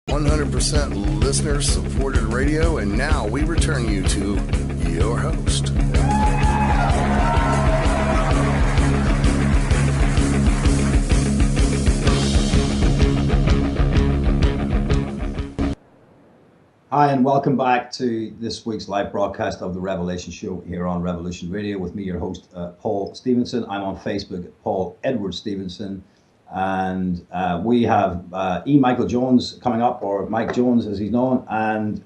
100% listener-supported radio, and now we return you to your host. Hi, and welcome back to this week's live broadcast of the Revelation Show here on Revolution Radio with me, your host, Paul Stevenson. I'm on Facebook at Paul Edward Stevenson. And we have E. Michael Jones coming up, or Mike Jones as he's known, and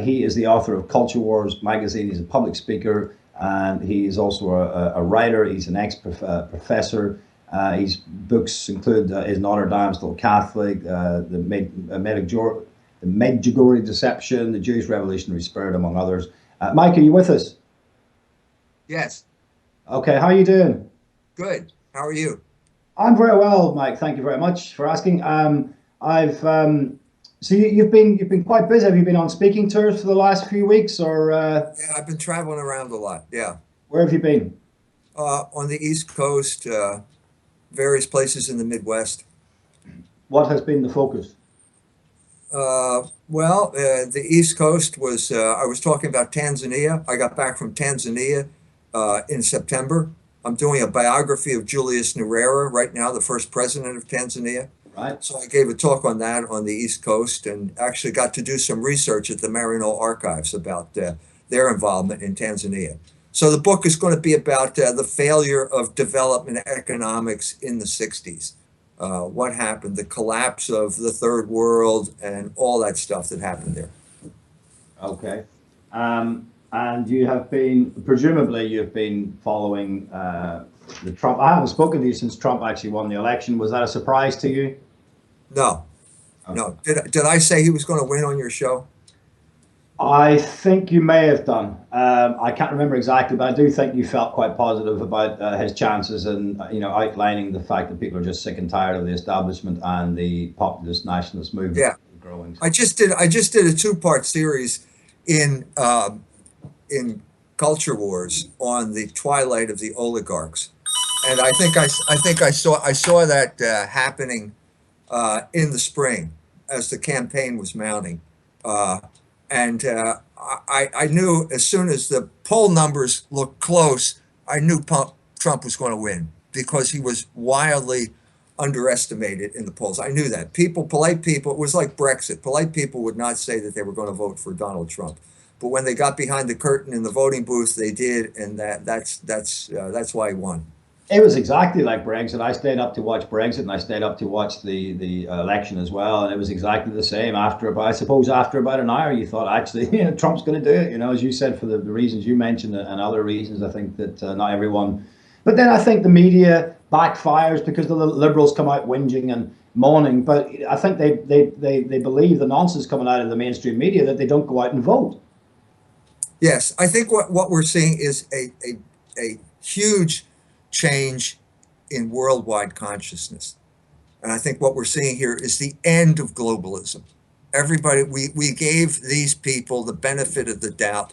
he is the author of Culture Wars magazine. He's a public speaker, and he is also a writer. He's an ex-professor. His books include Is Notre Dame Still Catholic, the Medjugorje Deception, The Jewish Revolutionary Spirit, among others. Mike, are you with us? Yes. Okay, how are you doing? Good. How are you? I'm very well, Mike. Thank you very much for asking. So you've been quite busy. Have you been on speaking tours for the last few weeks, or? Yeah, I've been traveling around a lot. Yeah. Where have you been? On the East Coast, various places in the Midwest. What has been the focus? The East Coast was. I was talking about Tanzania. I got back from Tanzania in September. I'm doing a biography of Julius Nyerere right now, the first president of Tanzania. Right. So I gave a talk on that on the East Coast, and actually got to do some research at the Marino Archives about their involvement in Tanzania. So the book is going to be about the failure of development economics in the 60s. What happened, the collapse of the third world, and all that stuff that happened there. Okay. And you have been, presumably you've been following the Trump. I haven't spoken to you since Trump actually won the election. Was that a surprise to you? No. Okay. No. Did I say he was going to win on your show? I think you may have done. I can't remember exactly, but I do think you felt quite positive about his chances, and outlining the fact that people are just sick and tired of the establishment and the populist nationalist movement. Yeah. Growing. I just did a two-part series in Culture Wars on the twilight of the oligarchs, and I think I saw that happening in the spring as the campaign was mounting, and I knew as soon as the poll numbers looked close, I knew Trump was going to win because he was wildly underestimated in the polls. I knew that polite people, it was like Brexit. Polite people would not say that they were going to vote for Donald Trump. But when they got behind the curtain in the voting booth, they did, and that's why he won. It was exactly like Brexit. I stayed up to watch Brexit, and I stayed up to watch the election as well, and it was exactly the same. After about an hour, you thought actually, Trump's going to do it. As you said, for the reasons you mentioned and other reasons. I think that not everyone, but then I think the media backfires because the liberals come out whinging and moaning. But I think they believe the nonsense coming out of the mainstream media that they don't go out and vote. Yes, I think what we're seeing is a huge change in worldwide consciousness. And I think what we're seeing here is the end of globalism. Everybody, we gave these people the benefit of the doubt,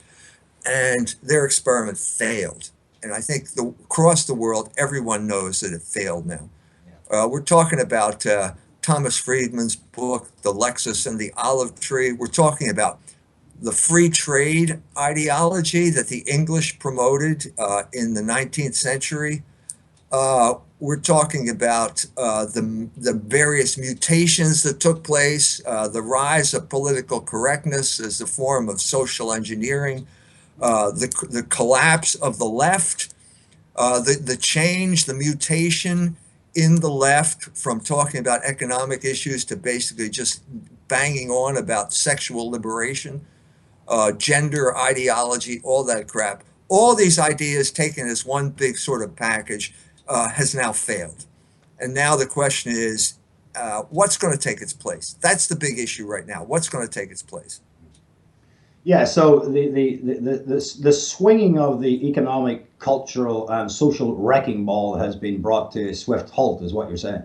and their experiment failed. And I think across the world, everyone knows that it failed now. We're talking about Thomas Friedman's book, The Lexus and the Olive Tree. We're talking about the free trade ideology that the English promoted in the 19th century. We're talking about the various mutations that took place, the rise of political correctness as a form of social engineering, the collapse of the left, the change, the mutation in the left from talking about economic issues to basically just banging on about sexual liberation. Gender ideology, all that crap. All these ideas taken as one big sort of package has now failed. And now the question is, what's going to take its place? That's the big issue right now. What's going to take its place? Yeah, so the swinging of the economic, cultural, and social wrecking ball has been brought to a swift halt, is what you're saying.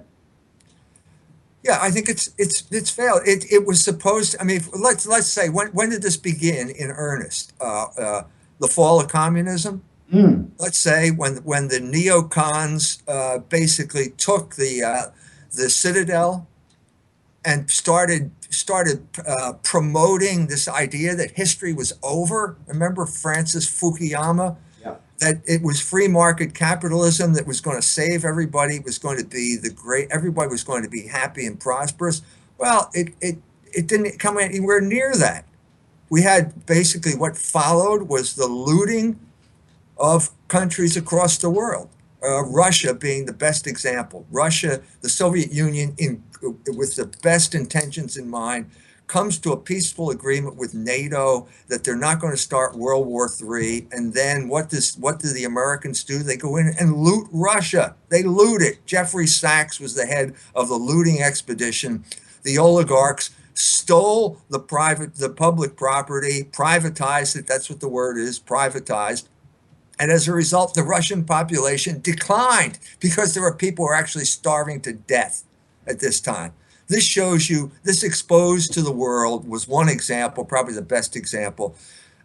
Yeah, I think it's failed. It was supposed to, I mean, let's say when did this begin in earnest? The fall of communism. Let's say when the neocons basically took the citadel and started promoting this idea that history was over. Remember Francis Fukuyama? Yeah. That it was free market capitalism that was going to save everybody, was going to be everybody was going to be happy and prosperous. Well, it didn't come anywhere near that. We had basically what followed was the looting of countries across the world. Russia being the best example. Russia, the Soviet Union, with the best intentions in mind, comes to a peaceful agreement with NATO that they're not going to start World War III. And then what do the Americans do? They go in and loot Russia. They loot it. Jeffrey Sachs was the head of the looting expedition. The oligarchs stole the public property, privatized it. That's what the word is, privatized. And as a result, the Russian population declined because there were people who were actually starving to death at this time. This shows you, this exposed to the world was one example, probably the best example,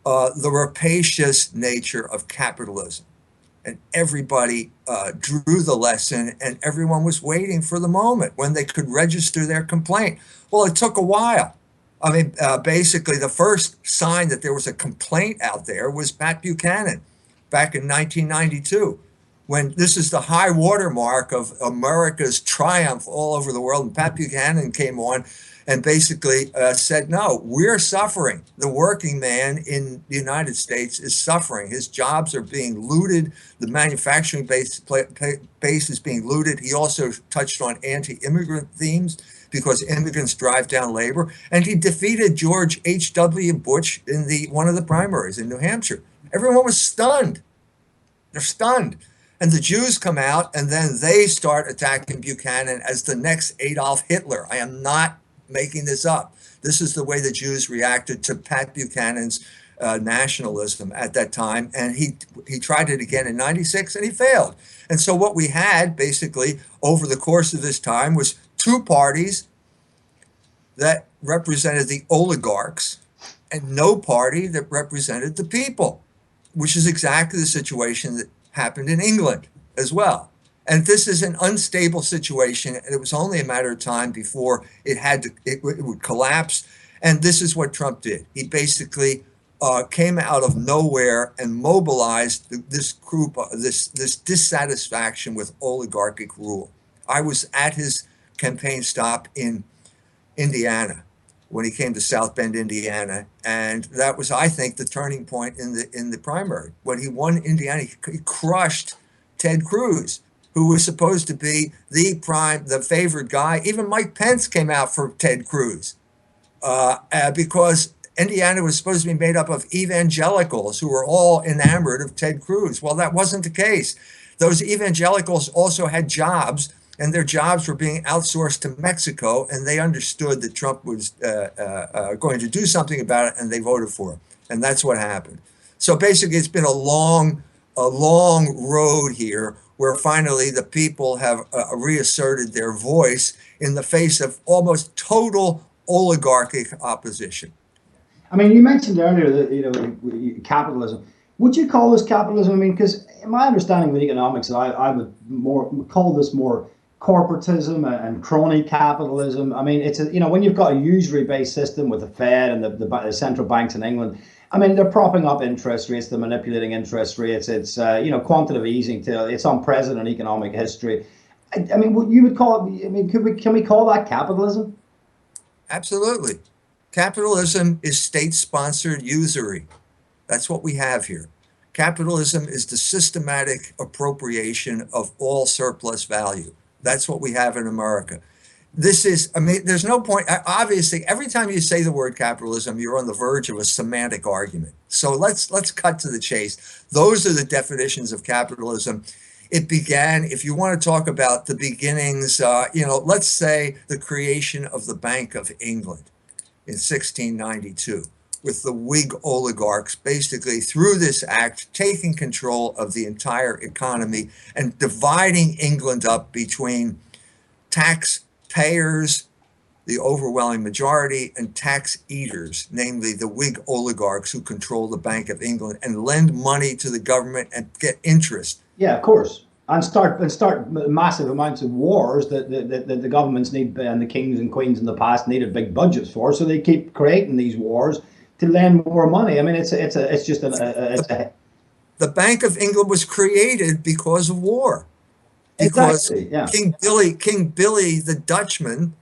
the rapacious nature of capitalism. And everybody drew the lesson, and everyone was waiting for the moment when they could register their complaint. Well, it took a while. I mean, basically, the first sign that there was a complaint out there was Pat Buchanan back in 1992, when this is the high watermark of America's triumph all over the world. And Pat Buchanan came on and basically said, no, we're suffering. The working man in the United States is suffering. His jobs are being looted. The manufacturing base is being looted. He also touched on anti-immigrant themes because immigrants drive down labor. And he defeated George H.W. Bush in one of the primaries in New Hampshire. Everyone was stunned. They're stunned. And the Jews come out, and then they start attacking Buchanan as the next Adolf Hitler. I am not making this up. This is the way the Jews reacted to Pat Buchanan's nationalism at that time. And he tried it again in 96, and he failed. And so what we had basically over the course of this time was two parties that represented the oligarchs and no party that represented the people, which is exactly the situation that happened in England as well. And this is an unstable situation, and it was only a matter of time before it would collapse. And this is what Trump did. He basically came out of nowhere and mobilized this group, this dissatisfaction with oligarchic rule. I was at his campaign stop in Indiana when he came to South Bend, Indiana, and that was, I think, the turning point in the primary. When he won Indiana, he crushed Ted Cruz, who was supposed to be the favored guy. Even Mike Pence came out for Ted Cruz because Indiana was supposed to be made up of evangelicals who were all enamored of Ted Cruz. Well, that wasn't the case. Those evangelicals also had jobs, and their jobs were being outsourced to Mexico, and they understood that Trump was going to do something about it, and they voted for him. And that's what happened. So basically, it's been a long road here where finally the people have reasserted their voice in the face of almost total oligarchic opposition. I mean, you mentioned earlier that, capitalism. Would you call this capitalism? I mean, because in my understanding of economics, I would call this more corporatism and crony capitalism. I mean, it's when you've got a usury-based system with the Fed and the central banks in England. I mean, they're propping up interest rates, they're manipulating interest rates. It's quantitative easing it's unprecedented economic history. I mean, what you would call it? I mean, can we call that capitalism? Absolutely. Capitalism is state-sponsored usury. That's what we have here. Capitalism is the systematic appropriation of all surplus value. That's what we have in America. There's no point. Obviously, every time you say the word capitalism, you're on the verge of a semantic argument. So let's cut to the chase. Those are the definitions of capitalism. It began, if you want to talk about the beginnings, let's say the creation of the Bank of England in 1692, with the Whig oligarchs basically through this act taking control of the entire economy and dividing England up between taxpayers, the overwhelming majority, and tax eaters, namely the Whig oligarchs who control the Bank of England and lend money to the government and get interest. Yeah, of course. and start massive amounts of wars that the governments need, and the kings and queens in the past needed big budgets for. So they keep creating these wars to lend more money. I mean, it's just the Bank of England was created because of war, because exactly, yeah. King Billy the Dutchman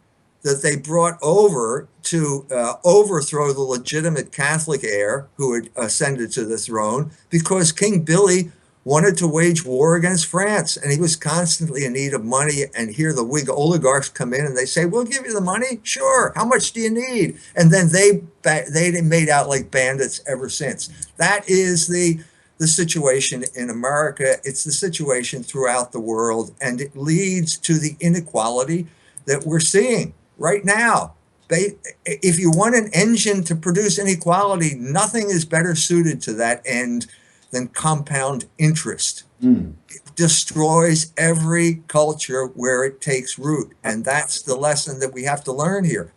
that they brought over to overthrow the legitimate Catholic heir who had ascended to the throne, because King Billy wanted to wage war against France, and he was constantly in need of money. And here the Whig oligarchs come in and they say, "We'll give you the money, sure. How much do you need?" And then they made out like bandits ever since. That is the situation in America. It's the situation throughout the world, and it leads to the inequality that we're seeing right now. If you want an engine to produce inequality, nothing is better suited to that end than compound interest. It destroys every culture where it takes root. And that's the lesson that we have to learn here.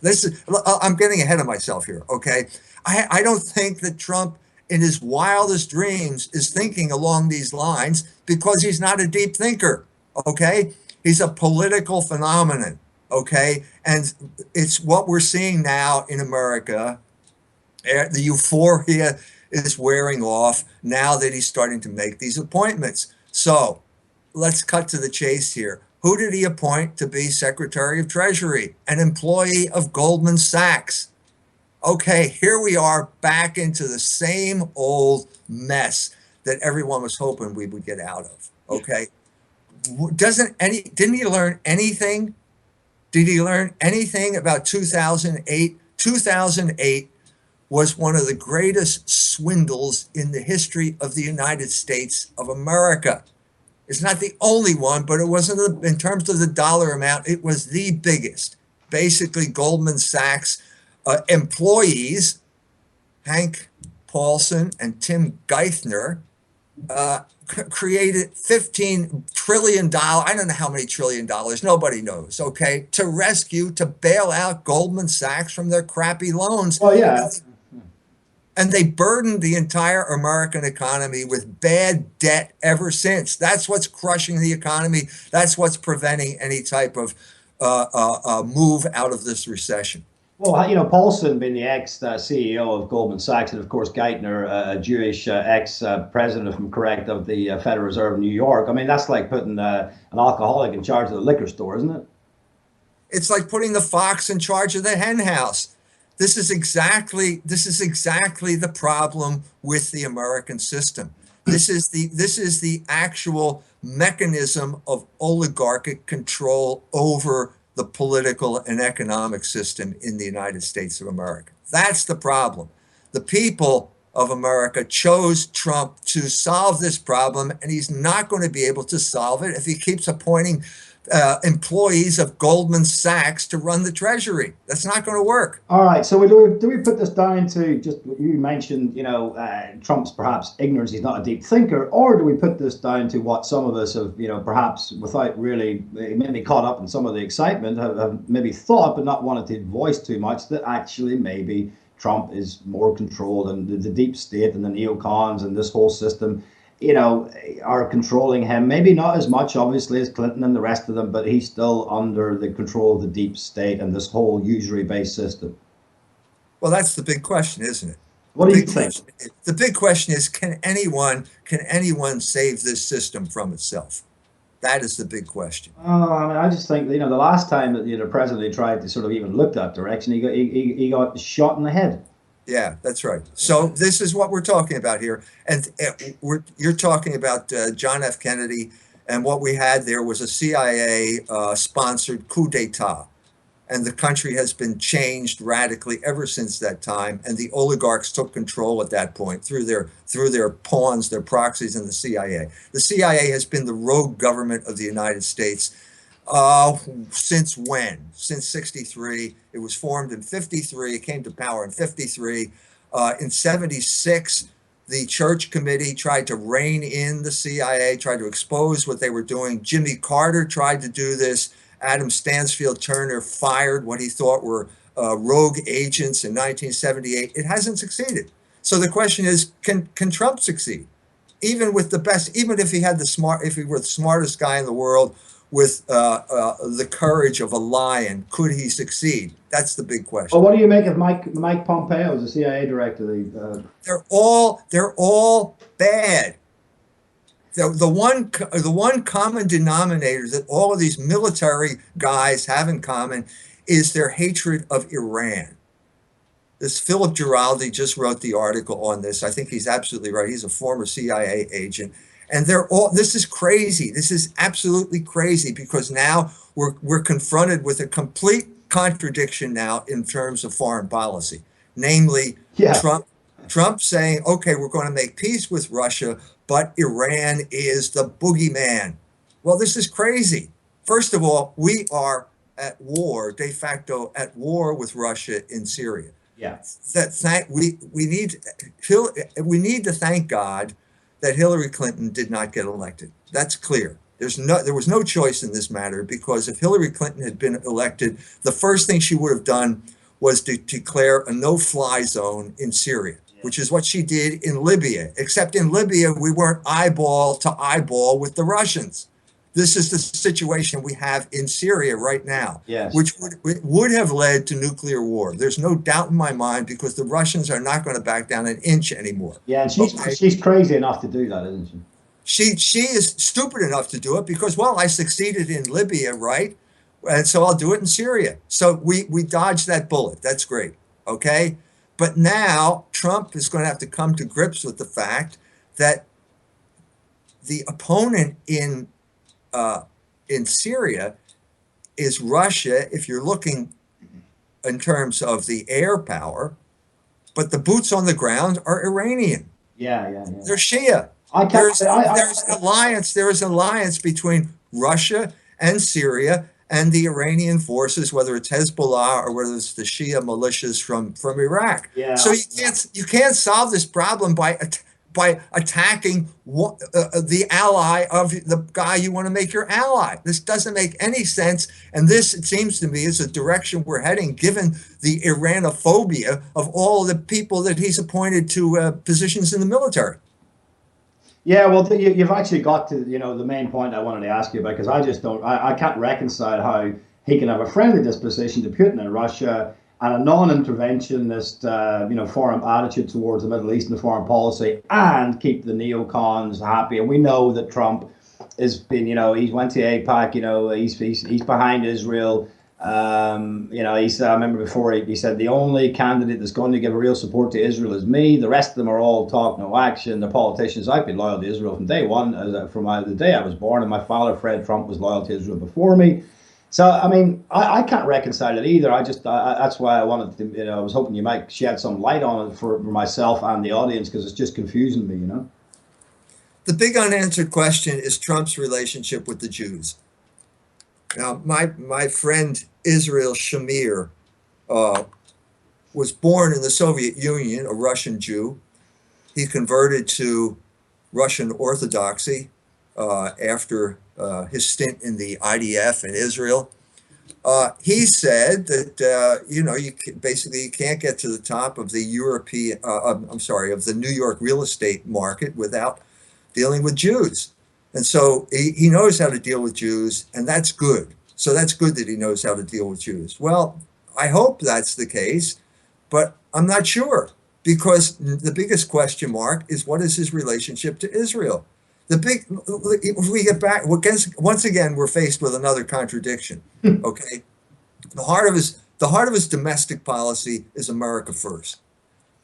I'm getting ahead of myself here, okay? I don't think that Trump in his wildest dreams is thinking along these lines, because he's not a deep thinker, okay? He's a political phenomenon, okay? And it's what we're seeing now in America. The euphoria is wearing off now that he's starting to make these appointments. So let's cut to the chase here. Who did he appoint to be Secretary of Treasury? An employee of Goldman Sachs. Okay, here we are back into the same old mess that everyone was hoping we would get out of. Okay, didn't he learn anything? Did he learn anything about 2008? 2008 was one of the greatest swindles in the history of the United States of America. It's not the only one, but it wasn't, in terms of the dollar amount, it was the biggest. Basically, Goldman Sachs employees, Hank Paulson and Tim Geithner, created $15 trillion, I don't know how many trillion dollars, nobody knows, okay, to bail out Goldman Sachs from their crappy loans. Well, yeah. And they burdened the entire American economy with bad debt ever since. That's what's crushing the economy. That's what's preventing any type of move out of this recession. Well, Paulson being the ex-CEO of Goldman Sachs, and of course Geithner, a Jewish ex-president, if I'm correct, of the Federal Reserve of New York. I mean, that's like putting an alcoholic in charge of the liquor store, isn't it? It's like putting the fox in charge of the hen house. This is exactly the problem with the American system. This is the actual mechanism of oligarchic control over the political and economic system in the United States of America. That's the problem. The people of America chose Trump to solve this problem, and he's not going to be able to solve it if he keeps appointing employees of Goldman Sachs to run the Treasury. That's not going to work. All right. So do we put this down to just what you mentioned, Trump's perhaps ignorance, he's not a deep thinker, or do we put this down to what some of us have, perhaps without really maybe caught up in some of the excitement, have maybe thought but not wanted to voice too much, that actually maybe Trump is more controlled, and the deep state and the neocons and this whole system are controlling him. Maybe not as much, obviously, as Clinton and the rest of them, but he's still under the control of the deep state and this whole usury-based system. Well, that's the big question, isn't it? What do you think? The big question is, can anyone save this system from itself? That is the big question. I just think, the last time that the president tried to sort of even look that direction, he got shot in the head. Yeah, that's right. So this is what we're talking about here. And you're talking about John F. Kennedy, and what we had there was a CIA-sponsored coup d'etat. And the country has been changed radically ever since that time. And the oligarchs took control at that point through their pawns, their proxies in the CIA. The CIA has been the rogue government of the United States since when? Since 63. It was formed in 53. It came to power in 53. In 76, the Church Committee tried to rein in the CIA, tried to expose what they were doing. Jimmy Carter tried to do this. Adam Stansfield Turner fired what he thought were rogue agents in 1978. It hasn't succeeded. So the question is, can Trump succeed? even with the best, even if he had if he were the smartest guy in the world with the courage of a lion, could he succeed? That's the big question. Well, what do you make of Mike Pompeo as the CIA director? They're all bad. The one common denominator that all of these military guys have in common is their hatred of Iran. This Philip Giraldi just wrote the article on this. I think he's absolutely right. He's a former CIA agent. And this is crazy. This is absolutely crazy because now we're confronted with a complete contradiction now in terms of foreign policy. Namely, Trump saying, okay, we're going to make peace with Russia, but Iran is the boogeyman. Well, this is crazy. First of all, we are at war, de facto at war with Russia in Syria. Yeah. We need to thank God that Hillary Clinton did not get elected. That's clear. There was no choice in this matter, because if Hillary Clinton had been elected, the first thing she would have done was to declare a no-fly zone in Syria, which is what she did in Libya. Except in Libya, we weren't eyeball to eyeball with the Russians. This is the situation we have in Syria right now, which would have led to nuclear war. There's no doubt in my mind, because the Russians are not going to back down an inch anymore. Yeah, and she's crazy enough to do that, isn't she? She is stupid enough to do it because, well, I succeeded in Libya, right? And so I'll do it in Syria. So we dodged that bullet. That's great, okay? But now Trump is going to have to come to grips with the fact that the opponent in Syria is Russia, if you're looking in terms of the air power, but the boots on the ground are Iranian. Yeah. They're Shia. There's an alliance between Russia and Syria and the Iranian forces, whether it's Hezbollah or whether it's the Shia militias from Iraq. Yeah. So you can't solve this problem by attacking the ally of the guy you want to make your ally. This doesn't make any sense. And this, it seems to me, is a direction we're heading, given the Iranophobia of all the people that he's appointed to positions in the military. Yeah, well, you've actually got to, the main point I wanted to ask you about, because I can't reconcile how he can have a friendly disposition to Putin in Russia and a non-interventionist, foreign attitude towards the Middle East and foreign policy, and keep the neocons happy. And we know that Trump has been, he's went to AIPAC, he's behind Israel. He said, I remember before he said the only candidate that's going to give real support to Israel is me. The rest of them are all talk, no action. They're politicians. I've been loyal to Israel from day one, from the day I was born, and my father, Fred Trump, was loyal to Israel before me. So, I mean, I can't reconcile it either. That's why I wanted to, I was hoping you might shed some light on it for myself and the audience, because it's just confusing me, The big unanswered question is Trump's relationship with the Jews. Now, my friend Israel Shamir was born in the Soviet Union, a Russian Jew. He converted to Russian Orthodoxy after his stint in the IDF in Israel. He said that you can't get to the top of the of the New York real estate market without dealing with Jews. And so he knows how to deal with Jews, and that's good. So that's good that he knows how to deal with Jews. Well, I hope that's the case, but I'm not sure, because the biggest question mark is, what is his relationship to Israel? If we get back, once again, we're faced with another contradiction. Okay, the heart of his domestic policy is America first.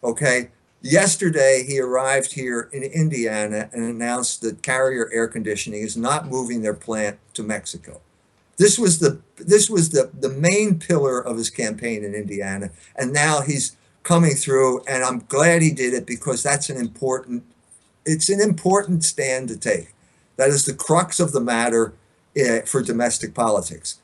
Okay. Yesterday, he arrived here in Indiana and announced that Carrier Air Conditioning is not moving their plant to Mexico. This was the main pillar of his campaign in Indiana, and now he's coming through, and I'm glad he did it, because that's an important stand to take. That is the crux of the matter for domestic politics.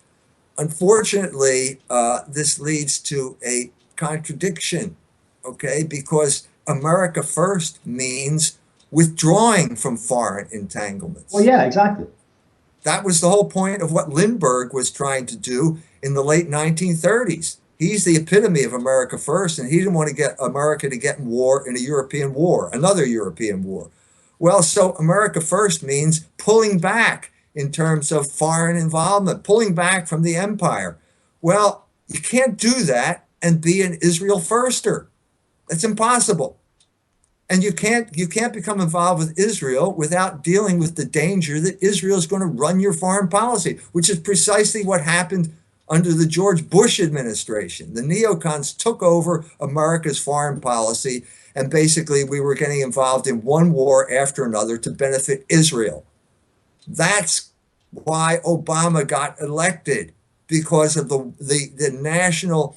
Unfortunately, this leads to a contradiction, okay, because America first means withdrawing from foreign entanglements. Well, yeah, exactly. That was the whole point of what Lindbergh was trying to do in the late 1930s. He's the epitome of America first, and he didn't want to get America to get in war, in a European war, another European war. Well, so America First means pulling back in terms of foreign involvement, pulling back from the empire. Well, you can't do that and be an Israel firster. That's impossible. And you can't become involved with Israel without dealing with the danger that Israel is going to run your foreign policy, which is precisely what happened under the George Bush administration. The neocons took over America's foreign policy, and basically we were getting involved in one war after another to benefit Israel. That's why Obama got elected, because of the national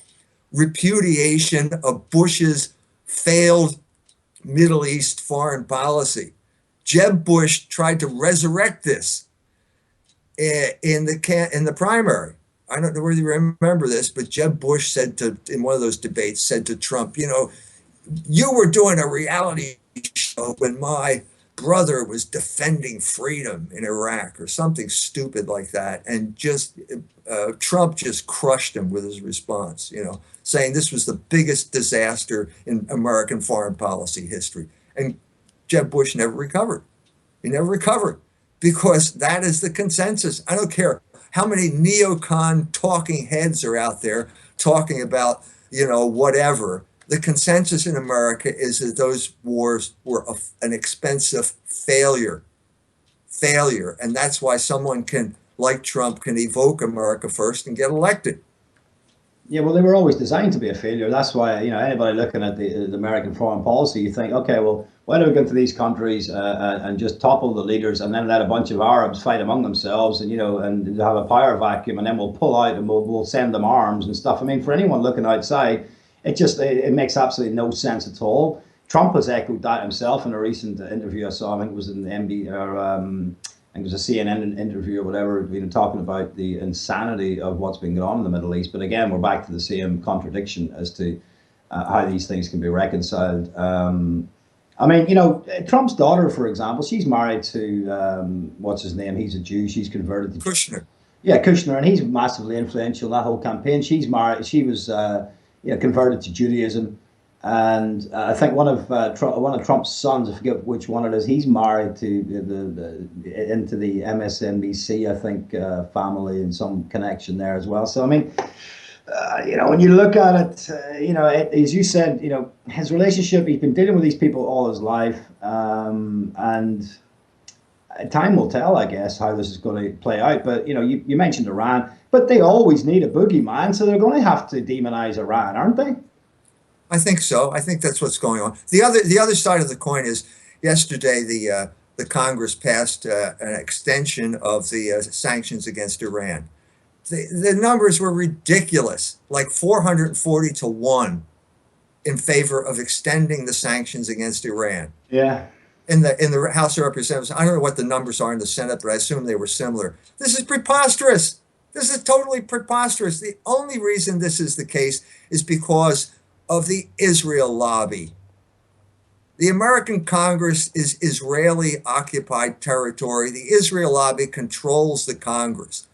repudiation of Bush's failed Middle East foreign policy. Jeb Bush tried to resurrect this in the primary. I don't know whether you remember this, but Jeb Bush said in one of those debates, said to Trump, you were doing a reality show when my brother was defending freedom in Iraq, or something stupid like that. And Trump just crushed him with his response, saying this was the biggest disaster in American foreign policy history. And Jeb Bush never recovered. He never recovered, because that is the consensus. I don't care how many neocon talking heads are out there talking about, whatever. The consensus in America is that those wars were an expensive failure. And that's why someone like Trump, can evoke America First and get elected. Yeah, well, they were always designed to be a failure. That's why, anybody looking at the American foreign policy, you think, okay, well, why don't we go to these countries and just topple the leaders, and then let a bunch of Arabs fight among themselves, and and have a power vacuum, and then we'll pull out and we'll send them arms and stuff. I mean, for anyone looking outside, it makes absolutely no sense at all. Trump has echoed that himself in a recent interview I saw. I think it was in the I think it was a CNN interview or whatever, talking about the insanity of what's been going on in the Middle East. But again, we're back to the same contradiction as to how these things can be reconciled. Trump's daughter, for example, she's married to, what's his name? He's a Jew. She's converted to Kushner. Yeah, Kushner, and he's massively influential in that whole campaign. She's married. She was, converted to Judaism. And I think one of Trump's sons, I forget which one it is, he's married to into the MSNBC, I think, family, and some connection there as well. So I mean, when you look at it, as you said, his relationship, he's been dealing with these people all his life, and time will tell, I guess, how this is going to play out. But you mentioned Iran, but they always need a boogeyman, so they're going to have to demonize Iran, aren't they? I think so. I think that's what's going on. The other side of the coin is, yesterday the Congress passed an extension of the sanctions against Iran. The numbers were ridiculous, like 440 to 1 in favor of extending the sanctions against Iran. Yeah. In the House of Representatives, I don't know what the numbers are in the Senate, but I assume they were similar. This is preposterous. This is totally preposterous. The only reason this is the case is because of the Israel lobby. The American Congress is Israeli occupied territory. The Israel lobby controls the Congress.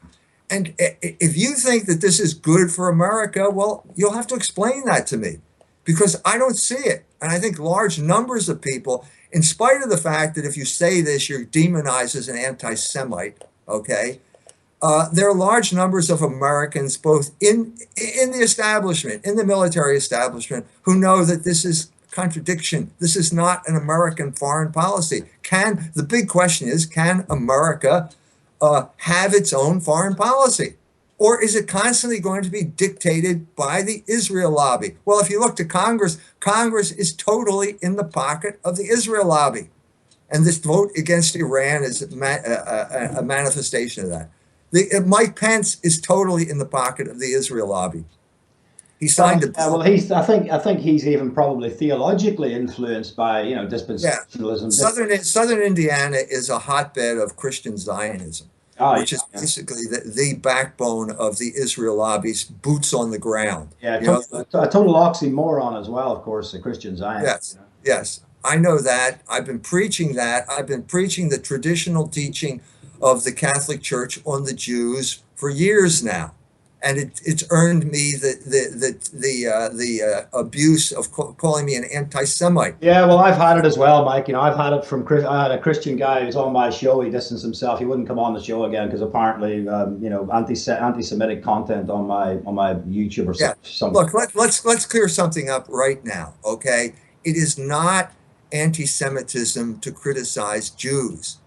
And if you think that this is good for America, well, you'll have to explain that to me, because I don't see it. And I think large numbers of people, in spite of the fact that if you say this, you're demonized as an anti-Semite, okay? There are large numbers of Americans, both in the establishment, in the military establishment, who know that this is contradiction. This is not an American foreign policy. The big question is, can America have its own foreign policy? Or is it constantly going to be dictated by the Israel lobby? Well, if you look to Congress, Congress is totally in the pocket of the Israel lobby. And this vote against Iran is a manifestation of that. Mike Pence is totally in the pocket of the Israel lobby. He signed a bill. Well, I think he's even probably theologically influenced by dispensationalism. Yeah. Southern Indiana is a hotbed of Christian Zionism, which is basically the backbone of the Israel lobby's boots on the ground. Yeah, a total oxymoron as well, of course, the Christian Zionism. Yes, I know that. I've been preaching that. I've been preaching the traditional teaching of the Catholic Church on the Jews for years now. and it's earned me the abuse of calling me an anti-Semite. Yeah, well, I've had it as well, Mike. You know, I've had it from I had a Christian guy who's on my show. He distanced himself. He wouldn't come on the show again because apparently, you know, anti-Semitic content on my YouTube or Yeah. something. Look, let's clear something up right now, okay? It is not anti-Semitism to criticize Jews,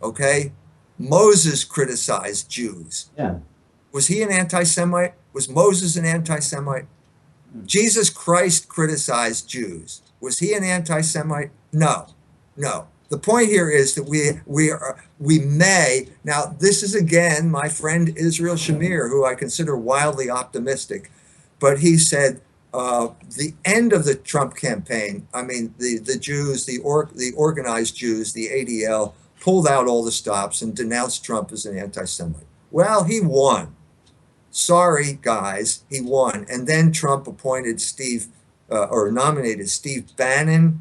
okay? Moses criticized Jews. Yeah. Was he an anti-Semite? Was Moses an anti-Semite? Jesus Christ criticized Jews. Was he an anti-Semite? No, no. The point here is that we may, now this is again my friend Israel Shamir, who I consider wildly optimistic, but he said the end of the Trump campaign, I mean the Jews, the organized Jews, the ADL, pulled out all the stops and denounced Trump as an anti-Semite. Well, he won. Sorry, guys, he won. And then Trump appointed nominated Steve Bannon.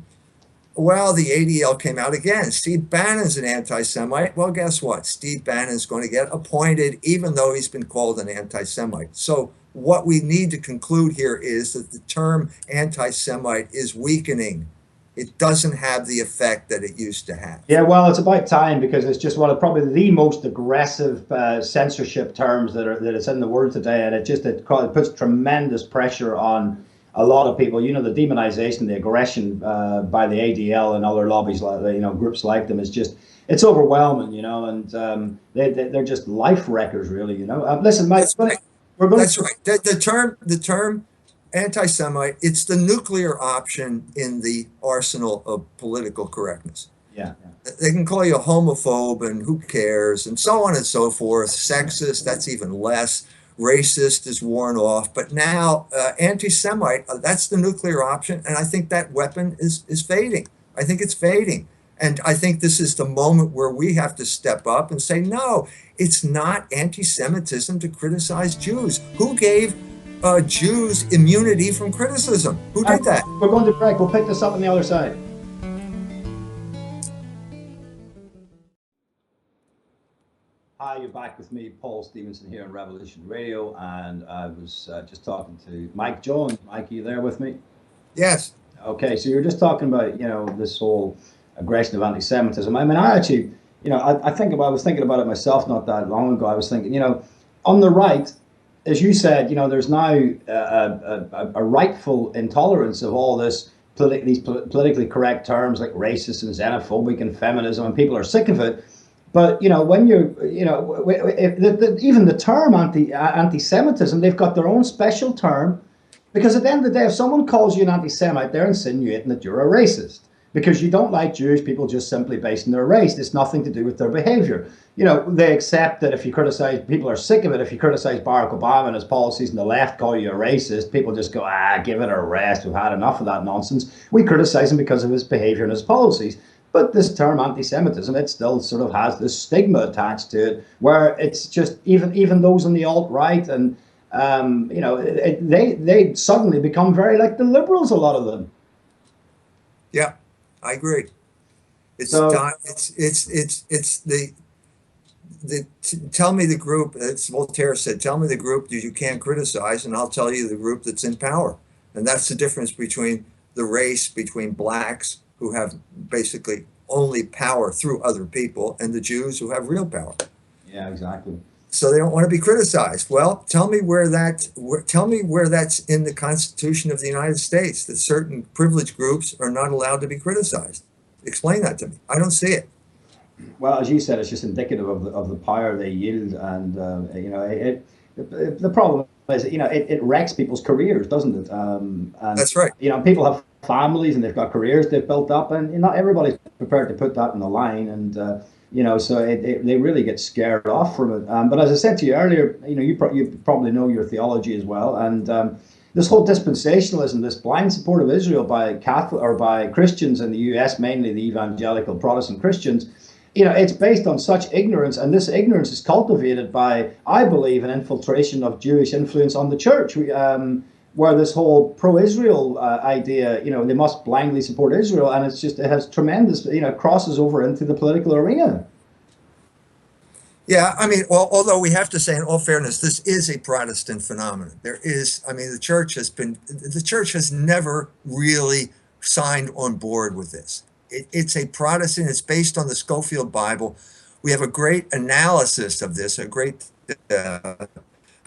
Well, the ADL came out again. Steve Bannon's an anti-Semite. Well, guess what? Steve Bannon's going to get appointed, even though he's been called an anti-Semite. So what we need to conclude here is that the term anti-Semite is weakening. It doesn't have the effect that it used to have. Yeah, well, it's about time because it's just one of probably the most aggressive censorship terms that is in the world today, and it puts tremendous pressure on a lot of people. You know, the demonization, the aggression by the ADL and other lobbies, you know, groups like them, it's overwhelming. You know, and they're just life wreckers, really. You know, listen, Mike, that's right. That's right. The term anti-Semite, it's the nuclear option in the arsenal of political correctness. Yeah. They can call you a homophobe and who cares and so on and so forth. Sexist, that's even less. Racist is worn off. But now anti-Semite, that's the nuclear option. And I think that weapon is fading. I think it's fading. And I think this is the moment where we have to step up and say, no, it's not anti-Semitism to criticize Jews. Who gave Jews immunity from criticism? Who did that? We're going to break. We'll pick this up on the other side. Hi, you're back with me, Paul Stevenson, here on Revolution Radio, and I was just talking to Mike Jones. Mike, are you there with me? Yes. Okay, so you were just talking about, you know, this whole aggression of anti-Semitism. I mean, I actually, you know, I was thinking about it myself not that long ago. I was thinking, you know, on the right, as you said, you know, there's now a rightful intolerance of all these politically correct terms like racist and xenophobic and feminism, and people are sick of it. But, you know, when even the term anti-Semitism, they've got their own special term, because at the end of the day, if someone calls you an anti-Semite, they're insinuating that you're a racist, because you don't like Jewish people just simply based on their race. It's nothing to do with their behavior. You know, they accept that if you criticize, people are sick of it. If you criticize Barack Obama and his policies and the left call you a racist, people just go, give it a rest. We've had enough of that nonsense. We criticize him because of his behavior and his policies. But this term anti-Semitism, it still sort of has this stigma attached to it, where it's just even those on the alt-right and, you know, they suddenly become very like the liberals, a lot of them. Yeah, I agree. It's tell me the group, as Voltaire said, tell me the group that you can't criticize, and I'll tell you the group that's in power. And that's the difference between the race, between blacks, who have basically only power through other people, and the Jews who have real power. Yeah, exactly. So they don't want to be criticized. Well, tell me where that's in the Constitution of the United States, that certain privileged groups are not allowed to be criticized. Explain that to me. I don't see it. Well, as you said, it's just indicative of the power they yield, and you know, the problem is, you know, it wrecks people's careers, doesn't it? And, that's right. You know, people have families and they've got careers they've built up, and not everybody's prepared to put that on the line, and you know, so they really get scared off from it. But as I said to you earlier, you know, you probably know your theology as well, and this whole dispensationalism, this blind support of Israel by Catholic or by Christians in the U.S., mainly the evangelical Protestant Christians, you know, it's based on such ignorance, and this ignorance is cultivated by, I believe, an infiltration of Jewish influence on the church. Where this whole pro-Israel idea, you know, they must blindly support Israel, and it has tremendous, you know, crosses over into the political arena. Yeah, I mean, although we have to say, in all fairness, this is a Protestant phenomenon. There is, I mean, the church has never really signed on board with this. It's a Protestant, it's based on the Scofield Bible. We have a great analysis of this, a great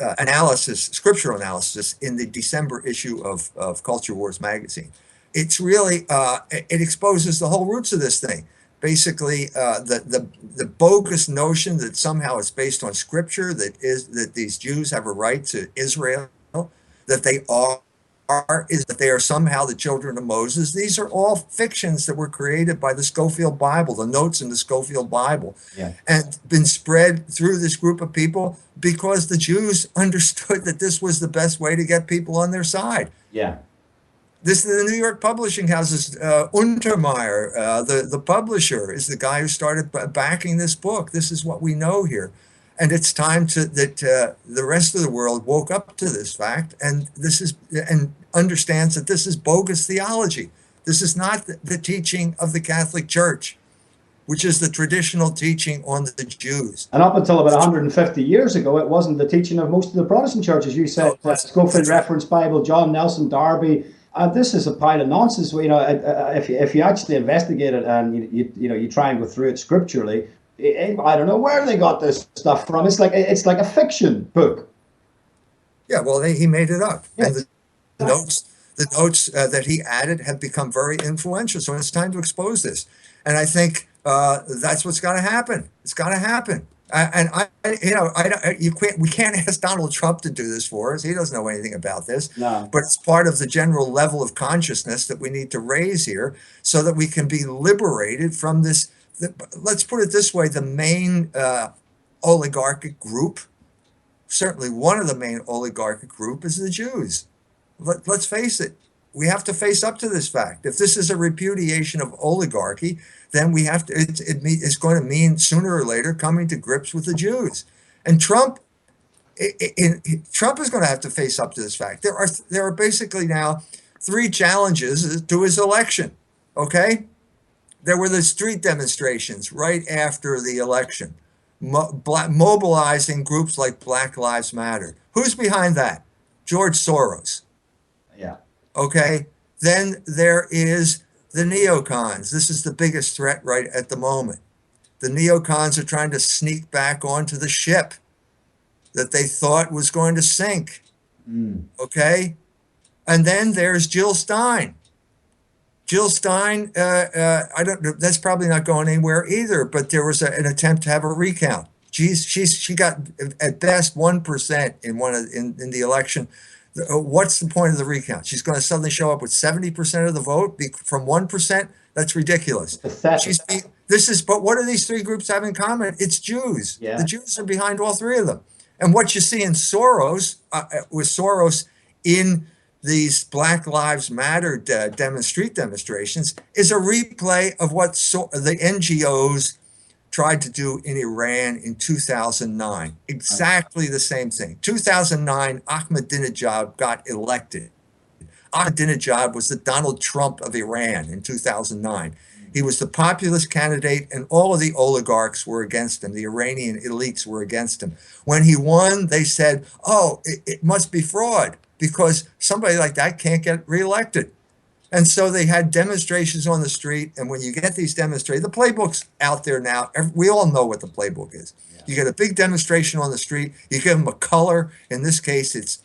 analysis, scriptural analysis in the December issue of Culture Wars magazine. It's really, it exposes the whole roots of this thing. Basically, the bogus notion that somehow it's based on scripture, that these Jews have a right to Israel, that they are somehow the children of Moses. These are all fictions that were created by the Scofield Bible, the notes in the Scofield Bible, Yeah. and been spread through this group of people because the Jews understood that this was the best way to get people on their side. Yeah. This is the New York publishing houses. Untermeyer, the publisher, is the guy who started backing this book. This is what we know here, and it's time that the rest of the world woke up to this fact, and understands that this is bogus theology. This is not the teaching of the Catholic Church, which is the traditional teaching on the Jews. And up until about 150 years ago, it wasn't the teaching of most of the Protestant churches. You said Scofield Reference Bible, John Nelson Darby. This is a pile of nonsense. If you actually investigate it and you try and go through it scripturally, I don't know where they got this stuff from. It's like a fiction book. Yeah, well, he made it up, Yeah. and the notes that he added have become very influential. So it's time to expose this, and I think that's what's got to happen. It's got to happen. We can't ask Donald Trump to do this for us. He doesn't know anything about this. No. But it's part of the general level of consciousness that we need to raise here, so that we can be liberated from this. Let's put it this way: the main oligarchic group, certainly one of the main oligarchic group, is the Jews. Let's face it. We have to face up to this fact. If this is a repudiation of oligarchy, then we have to. It's going to mean sooner or later coming to grips with the Jews. And Trump is going to have to face up to this fact. There are basically now 3 challenges to his election. Okay, there were the street demonstrations right after the election, mobilizing groups like Black Lives Matter. Who's behind that? George Soros. Yeah. Okay, then there is the neocons. This is the biggest threat right at the moment. The neocons are trying to sneak back onto the ship that they thought was going to sink. Okay, and then there's Jill Stein. Jill Stein, I don't know, that's probably not going anywhere either. But there was an attempt to have a recount. She got at best 1% in the election. What's the point of the recount? She's going to suddenly show up with 70% of the vote from 1%. That's ridiculous. Pathetic. But what do these 3 groups have in common? It's Jews. Yeah. The Jews are behind all 3 of them. And what you see in Soros, with Soros in these Black Lives Matter demonstrations, is a replay of what the NGOs tried to do in Iran in 2009. Exactly the same thing. 2009, Ahmadinejad got elected. Ahmadinejad was the Donald Trump of Iran in 2009. He was the populist candidate, and all of the oligarchs were against him. The Iranian elites were against him. When he won, they said, oh, it must be fraud, because somebody like that can't get reelected. And so they had demonstrations on the street. And when you get these demonstrations, the playbook's out there now. We all know what the playbook is. Yeah. You get a big demonstration on the street. You give them a color. In this case, it's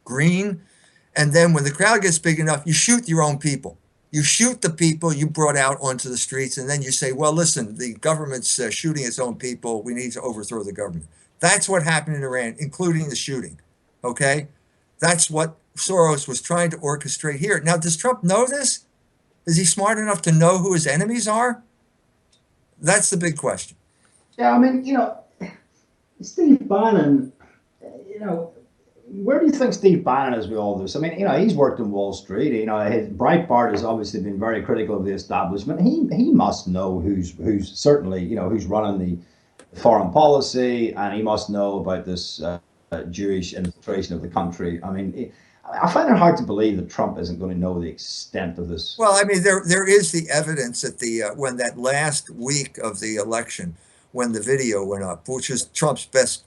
green. And then when the crowd gets big enough, you shoot your own people. You shoot the people you brought out onto the streets. And then you say, well, listen, the government's shooting its own people. We need to overthrow the government. That's what happened in Iran, including the shooting. Okay? That's what Soros was trying to orchestrate here. Now, does Trump know this? Is he smart enough to know who his enemies are? That's the big question. Yeah, I mean, Steve Bannon, where do you think Steve Bannon is with all this? I mean, he's worked on Wall Street. His Breitbart has obviously been very critical of the establishment. He must know who's certainly, who's running the foreign policy, and he must know about this Jewish infiltration of the country. I mean, I find it hard to believe that Trump isn't going to know the extent of this. Well, I mean, there is the evidence that when that last week of the election, when the video went up, which was Trump's best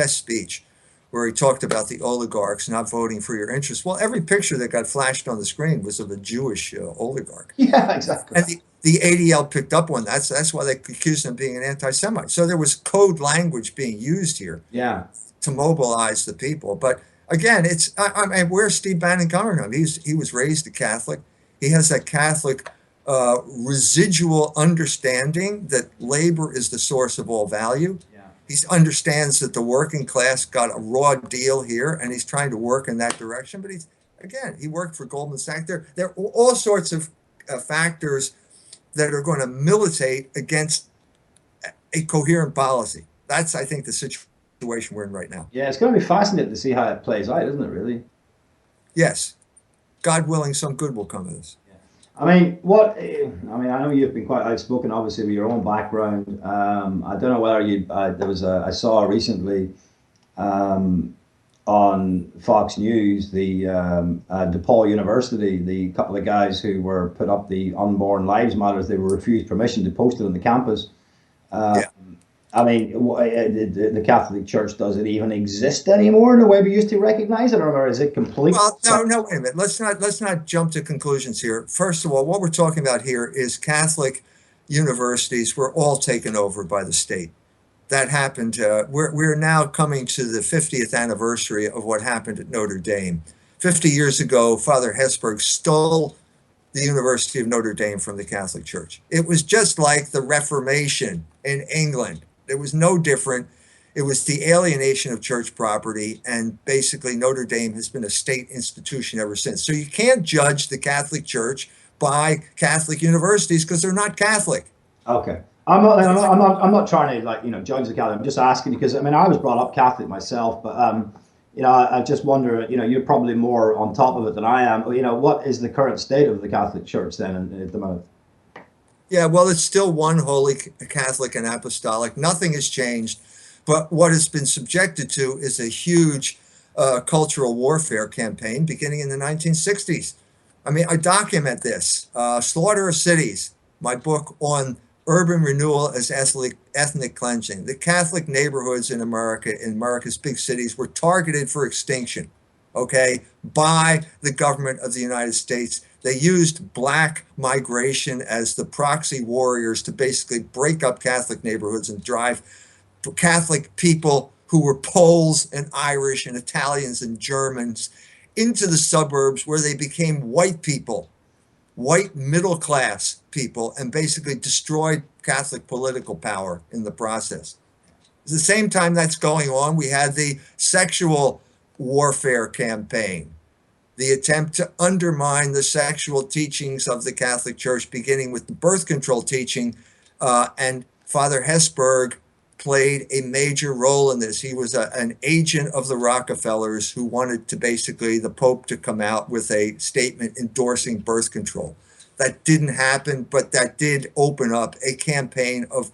speech, where he talked about the oligarchs not voting for your interests. Well, every picture that got flashed on the screen was of a Jewish oligarch. Yeah, exactly. And the ADL picked up on that. So that's why they accused him of being an anti-Semite. So there was code language being used here, Yeah, to mobilize the people. But again, I mean, where's Steve Bannon coming from? He was raised a Catholic. He has that Catholic residual understanding that labor is the source of all value. yeah. He understands that the working class got a raw deal here, and he's trying to work in that direction. But he worked for Goldman Sachs. There are all sorts of factors that are going to militate against a coherent policy. That's, I think, the situation we're in right now. Yeah, it's going to be fascinating to see how it plays out, isn't it, really? Yes. God willing, some good will come of this. I mean, I know you've been quite outspoken, obviously, with your own background. I don't know whether I saw recently on Fox News, the DePaul University, the couple of guys who were put up the Unborn Lives Matters, they were refused permission to post it on the campus. Yeah. I mean, the Catholic Church, does it even exist anymore in the way we used to recognize it, or is it complete? Well, no, wait a minute. Let's not jump to conclusions here. First of all, what we're talking about here is Catholic universities were all taken over by the state. That happened. We're now coming to the 50th anniversary of what happened at Notre Dame. 50 years ago, Father Hesburgh stole the University of Notre Dame from the Catholic Church. It was just like the Reformation in England. It was no different. It was the alienation of church property, and basically Notre Dame has been a state institution ever since. So you can't judge the Catholic Church by Catholic universities because they're not Catholic. Okay. I'm not trying to judge the Catholic. I'm just asking because I was brought up Catholic myself, but I just wonder, you're probably more on top of it than I am. What is the current state of the Catholic Church then at the moment? Yeah, well, it's still one holy Catholic and apostolic. Nothing has changed. But what it's been subjected to is a huge cultural warfare campaign beginning in the 1960s. I mean, I document this. Slaughter of Cities, my book on urban renewal as ethnic cleansing. The Catholic neighborhoods in America's big cities, were targeted for extinction, by the government of the United States. They used black migration as the proxy warriors to basically break up Catholic neighborhoods and drive Catholic people who were Poles and Irish and Italians and Germans into the suburbs, where they became white people, white middle class people, and basically destroyed Catholic political power in the process. At the same time that's going on, we had the sexual warfare campaign, the attempt to undermine the sexual teachings of the Catholic Church, beginning with the birth control teaching, and Father Hesburgh played a major role in this. He was an agent of the Rockefellers who wanted to basically the Pope to come out with a statement endorsing birth control. That didn't happen, but that did open up a campaign of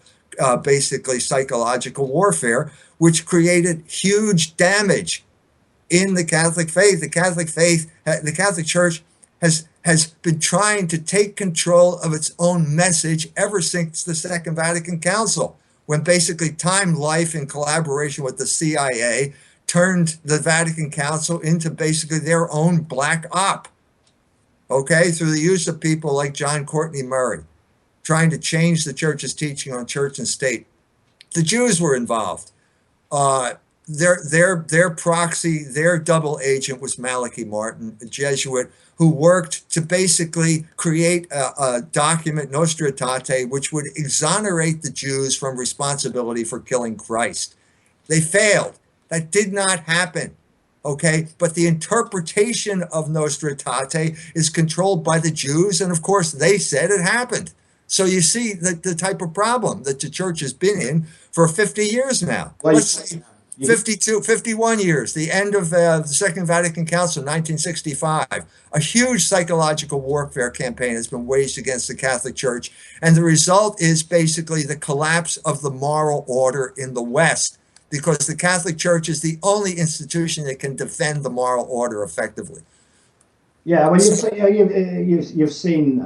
basically psychological warfare, which created huge damage in the Catholic faith. The Catholic Church has been trying to take control of its own message ever since the Second Vatican Council, when basically Time Life, in collaboration with the CIA, turned the Vatican Council into basically their own black op, through the use of people like John Courtney Murray, trying to change the church's teaching on church and state. The Jews were involved. Their proxy, their double agent was Malachi Martin, a Jesuit, who worked to basically create a document, Nostra Aetate, which would exonerate the Jews from responsibility for killing Christ. They failed. That did not happen. But the interpretation of Nostra Aetate is controlled by the Jews, and of course they said it happened. So you see the type of problem that the church has been in for 50 years now. Well, let's say 51 years, the end of the Second Vatican Council, 1965. A huge psychological warfare campaign has been waged against the Catholic Church, and the result is basically the collapse of the moral order in the West, because the Catholic Church is the only institution that can defend the moral order effectively. Yeah, well, you've seen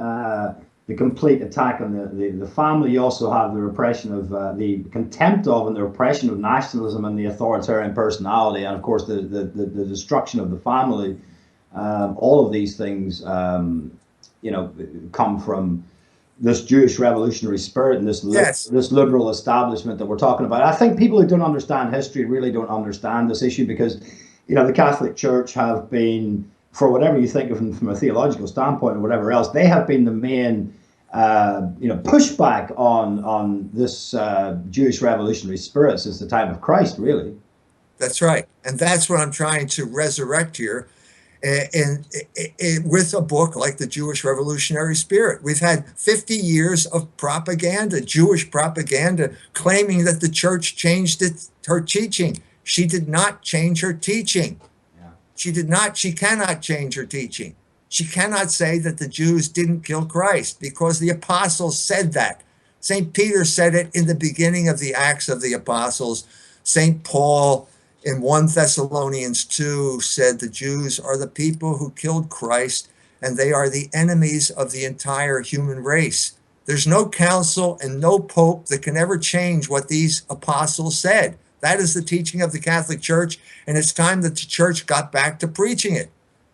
the complete attack on the family. You also have the repression of the contempt of and the repression of nationalism and the authoritarian personality, and of course the destruction of the family. All of these things, come from this Jewish revolutionary spirit and this liberal establishment that we're talking about. I think people who don't understand history really don't understand this issue, because, the Catholic Church have been, for whatever you think of them from a theological standpoint or whatever else, they have been the main, pushback on this Jewish revolutionary spirit since the time of Christ, really. That's right. And that's what I'm trying to resurrect here. And with a book like The Jewish Revolutionary Spirit. We've had 50 years of propaganda, Jewish propaganda, claiming that the church changed her teaching. She did not change her teaching. Yeah. She cannot change her teaching. She cannot say that the Jews didn't kill Christ, because the apostles said that. St. Peter said it in the beginning of the Acts of the Apostles. St. Paul in 1 Thessalonians 2 said the Jews are the people who killed Christ, and they are the enemies of the entire human race. There's no council and no pope that can ever change what these apostles said. That is the teaching of the Catholic Church, and it's time that the Church got back to preaching it,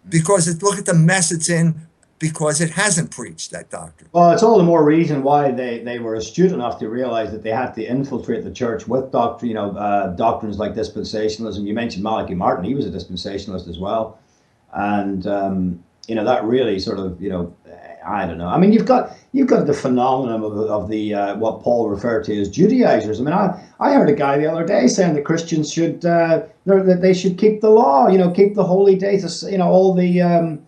because look at the mess it's in, because it hasn't preached that doctrine. Well, it's all the more reason why they were astute enough to realize that they had to infiltrate the church with doctrines like dispensationalism. You mentioned Malachi Martin; he was a dispensationalist as well, and that really sort of I don't know. I mean, you've got the phenomenon of the what Paul referred to as Judaizers. I mean, I heard a guy the other day saying that Christians should that they should keep the law, keep the holy days, all the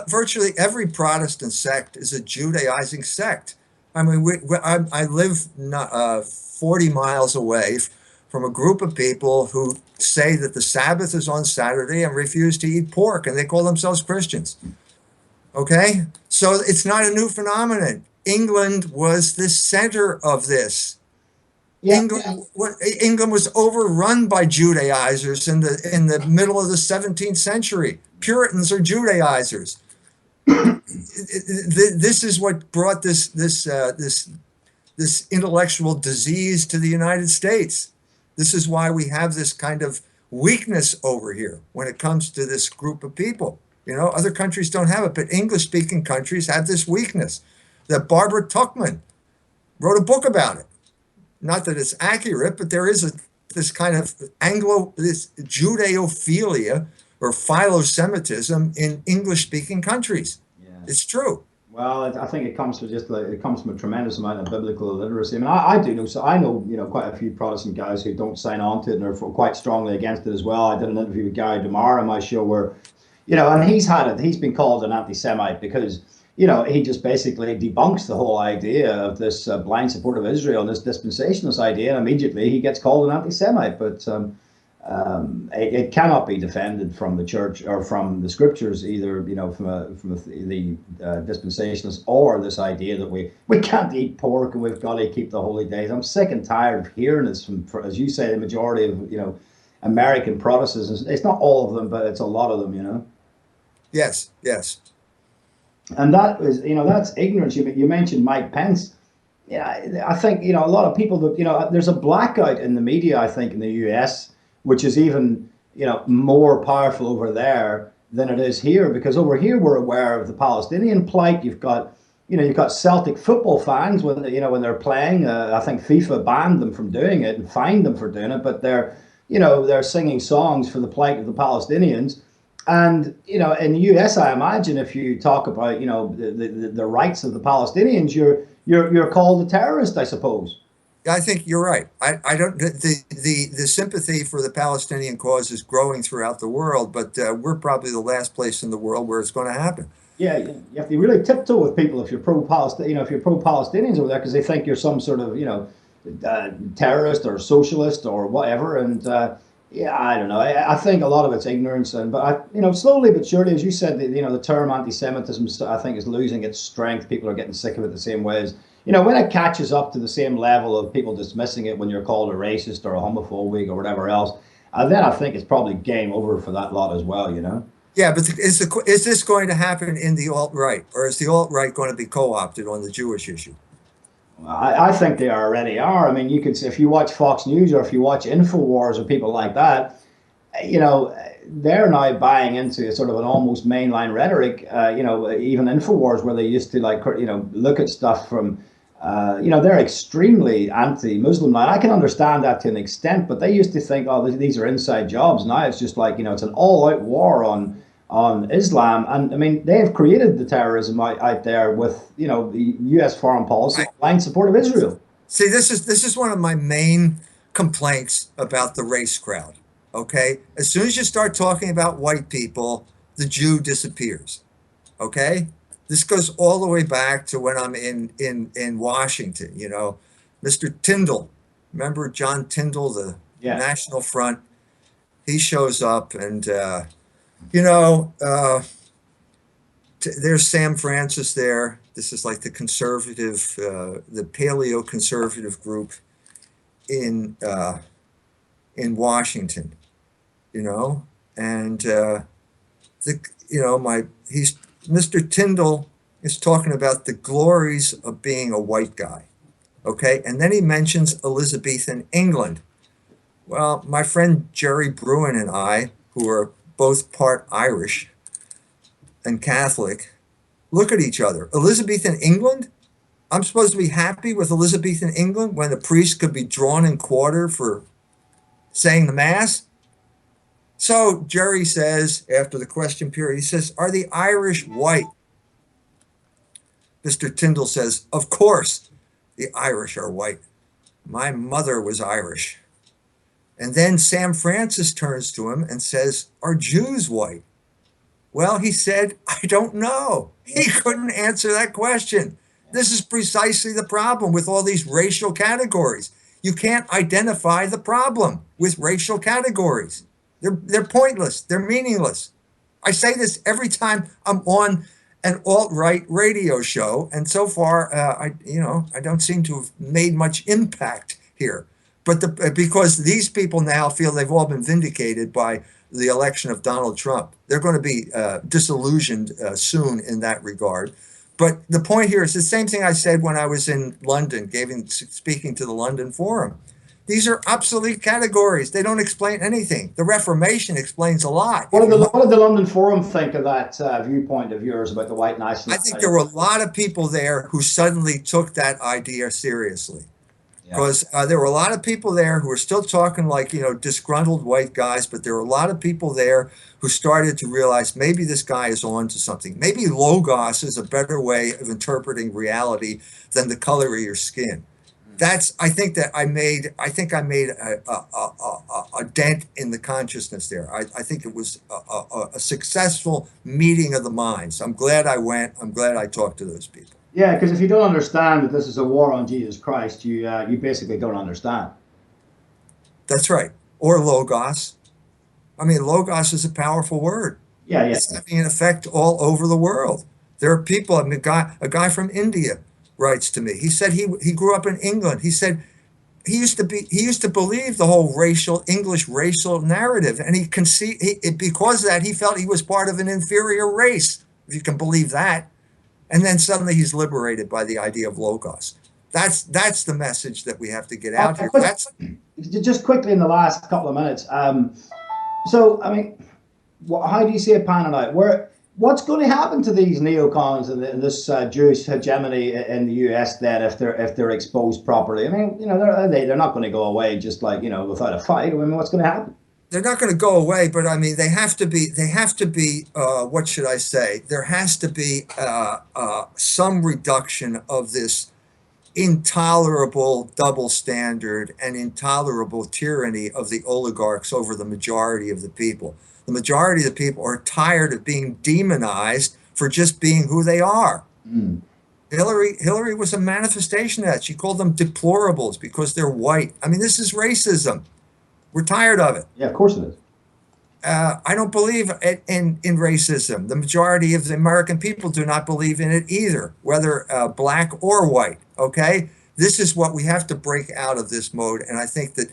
virtually every Protestant sect is a Judaizing sect. I mean, I live 40 miles away from a group of people who say that the Sabbath is on Saturday and refuse to eat pork, and they call themselves Christians. Okay? So it's not a new phenomenon. England was the center of this. Yeah. England was overrun by Judaizers in the middle of the 17th century. Puritans are Judaizers. This is what brought this intellectual disease to the United States. This is why we have this kind of weakness over here when it comes to this group of people. Other countries don't have it, but English-speaking countries have this weakness. That Barbara Tuchman wrote a book about it. Not that it's accurate, but there is this kind of this Judeophilia or philo-Semitism in English-speaking countries. Yeah. It's true. Well, I think it comes from a tremendous amount of biblical illiteracy. I mean, I do know, so I know, quite a few Protestant guys who don't sign on to it and are quite strongly against it as well. I did an interview with Gary DeMar on my show where, and he's been called an anti-Semite because, he just basically debunks the whole idea of this blind support of Israel and this dispensationalist idea, and immediately he gets called an anti-Semite. But it cannot be defended from the church or from the scriptures, either from the dispensationalists, or this idea that we can't eat pork and we've got to keep the holy days. I'm sick and tired of hearing this from, as you say, the majority of American Protestants. It's not all of them, but it's a lot of them. Yes. And that is, that's ignorance. You mentioned Mike Pence. I think, a lot of people that, there's a blackout in the media, I think, in the U.S., which is even, more powerful over there than it is here, because over here we're aware of the Palestinian plight. You've got Celtic football fans when they're playing. I think FIFA banned them from doing it and fined them for doing it, but they're singing songs for the plight of the Palestinians. And, in the U.S., I imagine if you talk about, the rights of the Palestinians, you're called a terrorist, I suppose. I think you're right. I don't. The sympathy for the Palestinian cause is growing throughout the world, but we're probably the last place in the world where it's going to happen. Yeah, you have to really tiptoe with people if you're pro-Palestinian, if you're pro-Palestinians over there, because they think you're some sort of, terrorist or socialist or whatever. And I don't know. I think a lot of it's ignorance, but slowly but surely, as you said, the term anti-Semitism, I think, is losing its strength. People are getting sick of it the same way as, when it catches up to the same level of people dismissing it when you're called a racist or a homophobic or whatever else, then I think it's probably game over for that lot as well. Yeah, but is this going to happen in the alt-right, or is the alt-right going to be co-opted on the Jewish issue? I think they already are. I mean, you could, if you watch Fox News or if you watch InfoWars or people like that, you know, they're now buying into a sort of an almost mainline rhetoric. You know, even InfoWars, where they used to like, you know, look at stuff from, you know, they're extremely anti-Muslim now. I can understand that to an extent, but they used to think, oh, these are inside jobs. Now it's just like, you know, it's an all-out war on Islam, and I mean they have created the terrorism out there with, you know, the U.S. foreign policy, blind support of Israel. See, this is one of my main complaints about the race crowd. Okay, as soon as you start talking about white people, the Jew disappears. Okay, this goes all the way back to when I'm in Washington. You know, Mr. Tyndall, remember John Tyndall, the National Front? He shows up, and you know, there's Sam Francis there. This is like the conservative, the paleo-conservative group in Washington, you know, and Mr. Tyndall is talking about the glories of being a white guy, okay, and then he mentions Elizabethan England. Well, my friend Jerry Bruin and I, who are both part Irish and Catholic, look at each other. Elizabethan England? I'm supposed to be happy with Elizabethan England when the priest could be drawn and quartered for saying the Mass? So Jerry says, after the question period, he says, are the Irish white? Mr. Tyndall says, of course, the Irish are white. My mother was Irish. And then Sam Francis turns to him and says, are Jews white? Well, he said, I don't know. He couldn't answer that question. This is precisely the problem with all these racial categories. You can't identify the problem with racial categories. They're pointless. They're meaningless. I say this every time I'm on an alt-right radio show, and so far, I don't seem to have made much impact here. But because these people now feel they've all been vindicated by the election of Donald Trump, they're going to be disillusioned soon in that regard. But the point here is the same thing I said when I was in London, speaking to the London Forum. These are obsolete categories. They don't explain anything. The Reformation explains a lot. What did the London Forum think of that viewpoint of yours about the white nationalists? I think there were a lot of people there who suddenly took that idea seriously. Because there were a lot of people there who were still talking like, you know, disgruntled white guys, but there were a lot of people there who started to realize maybe this guy is on to something. Maybe logos is a better way of interpreting reality than the color of your skin. I think I made a dent in the consciousness there. I think it was a successful meeting of the minds. I'm glad I went. I'm glad I talked to those people. Yeah, because if you don't understand that this is a war on Jesus Christ, you basically don't understand. That's right. Or logos. I mean, logos is a powerful word. Yeah. It's having an effect all over the world. There are people. I mean, a guy from India writes to me. He said he grew up in England. He said he used to believe the whole English racial narrative, and because of that he felt he was part of an inferior race, if you can believe that. And then suddenly he's liberated by the idea of logos. That's the message that we have to get out here. Just quickly in the last couple of minutes. So, I mean, how do you see it panning out? What's going to happen to these neocons and this Jewish hegemony in the U.S. then if they're exposed properly? I mean, you know, they're not going to go away just like, you know, without a fight. I mean, what's going to happen? They're not going to go away, but I mean, they have to be, what should I say? There has to be some reduction of this intolerable double standard and intolerable tyranny of the oligarchs over the majority of the people. The majority of the people are tired of being demonized for just being who they are. Mm. Hillary was a manifestation of that. She called them deplorables because they're white. I mean, this is racism. We're tired of it. Yeah, of course it is. I don't believe in racism. The majority of the American people do not believe in it either, whether black or white. Okay, this is what we have to break out of this mode. And I think that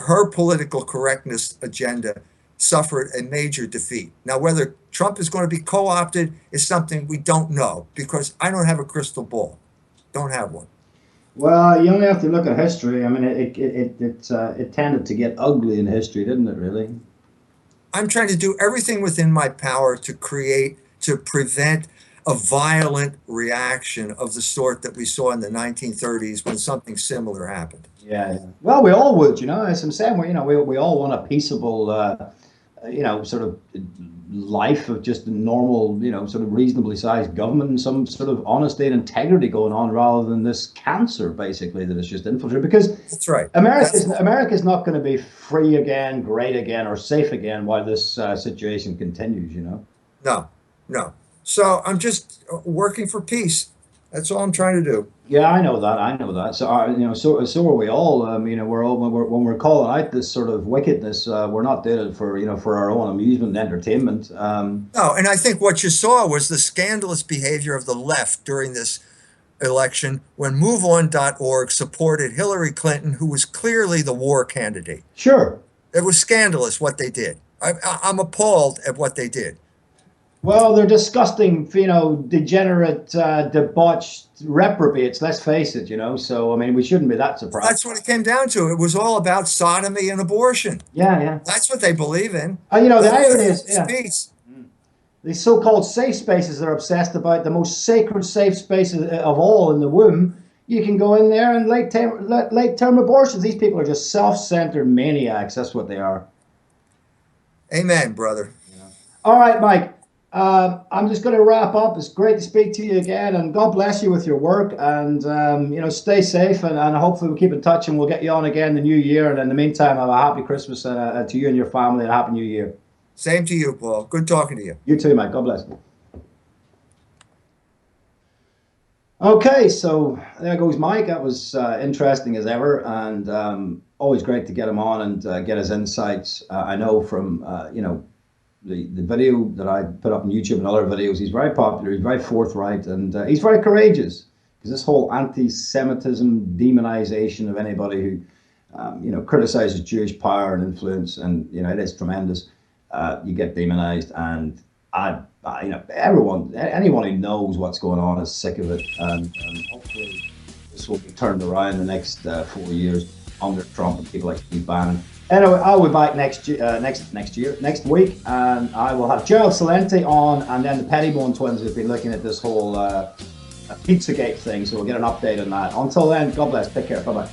her political correctness agenda suffered a major defeat. Now, whether Trump is going to be co-opted is something we don't know, because I don't have a crystal ball. Don't have one. Well, you only have to look at history. I mean, it tended to get ugly in history, didn't it, really? I'm trying to do everything within my power to prevent a violent reaction of the sort that we saw in the 1930s when something similar happened. Yeah. Well, we all would, as I'm saying, we all want a peaceable, sort of life of just a normal, sort of reasonably sized government and some sort of honesty and integrity going on, rather than this cancer, basically, that is just infiltrated. Because that's right. America's not going to be free again, great again, or safe again while this situation continues, No. So I'm just working for peace. That's all I'm trying to do. Yeah, I know that. So, so are we all. We're all when we're calling out this sort of wickedness, we're not doing it for our own amusement and entertainment. No, and I think what you saw was the scandalous behavior of the left during this election when MoveOn.org supported Hillary Clinton, who was clearly the war candidate. Sure. It was scandalous what they did. I'm appalled at what they did. Well, they're disgusting, degenerate, debauched reprobates, let's face it, So, I mean, we shouldn't be that surprised. That's what it came down to. It was all about sodomy and abortion. Yeah. That's what they believe in. The irony is, peace. These so-called safe spaces they're obsessed about, the most sacred safe spaces of all in the womb. You can go in there and late-term abortions. These people are just self-centered maniacs. That's what they are. Amen, brother. Yeah. All right, Mike. I'm just going to wrap up. It's great to speak to you again, and God bless you with your work. And stay safe, and hopefully we'll keep in touch, and we'll get you on again in the new year. And in the meantime, have a happy Christmas to you and your family, and a happy New Year. Same to you, Paul. Good talking to you. You too, Mike. God bless. Okay, so there goes Mike. That was interesting as ever, and always great to get him on and get his insights. I know from the video that I put up on YouTube and other videos, he's very popular, he's very forthright, and he's very courageous, because this whole anti-Semitism, demonization of anybody who, criticizes Jewish power and influence, and, it is tremendous. You get demonized, and anyone who knows what's going on is sick of it, and hopefully this will be turned around the next 4 years under Trump and people like Steve Bannon. Anyway, I'll be back next week, and I will have Gerald Salenti on, and then the Pettibone twins will be looking at this whole Pizzagate thing, so we'll get an update on that. Until then, God bless. Take care. Bye-bye.